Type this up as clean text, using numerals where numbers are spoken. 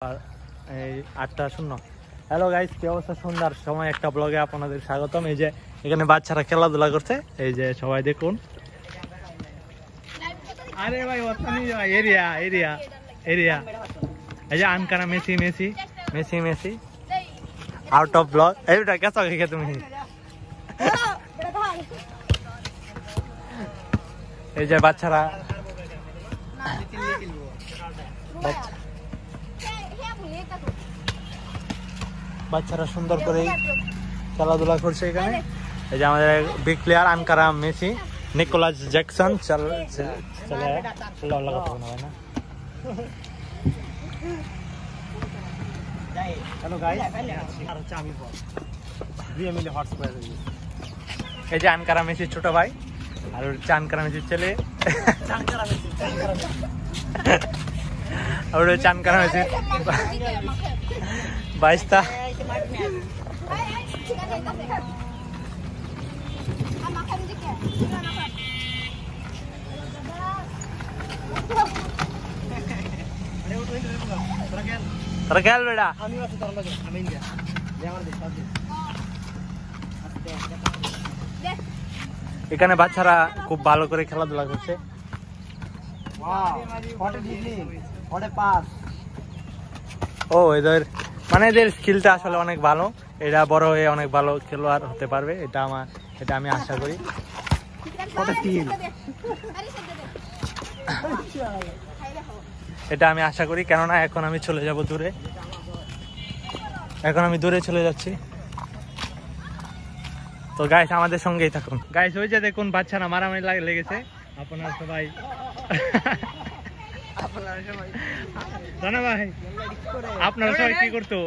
8:00। Hello guys, কি অবস্থা? সন্ধ্যার সময় একটা ব্লগে আপনাদের স্বাগতম। এই যে এখানে বাচ্চারা খেলাধুলা করছে, এই যে সবাই দেখুন। আরে ভাই এরিয়া এরিয়া এরিয়া এই যে আনকানা Messi Messi Messi Messi out of blog. এইটা কেসা খেয়ে তুমি এই যে বাচ্চারা বাচ্চারা সুন্দর করে খেলাধুলা করছে এখানে। এই যে আমাদের বিগ প্লেয়ার আনকারা মেসি, নিকোলাস জ্যাকসন এই যে আনকারা মেসির ছোট ভাই আর আনকারা মেসির ছেলে আর আনকারা মেসির বাইশটা। তোরা খেল বেটা। এখানে বাচ্চারা খুব ভালো করে খেলাধুলা করছে। ও এদের মানে এদের স্কিলটা আসলে অনেক ভালো, এরা বড় হয়ে অনেক ভালো খেলোয়াড় হতে পারবে, এটা আমি আশা করি। এটা আমি আশা করি, কেননা এখন আমি চলে যাব দূরে, এখন আমি দূরে চলে যাচ্ছি। তো গাইস আমাদের সঙ্গেই থাকুন। গাইস ওই যে দেখুন বাচ্চারা মারামারি লেগেছে। আপনারা সবাই রানা ভাই আপনারা সবাই কি করতো?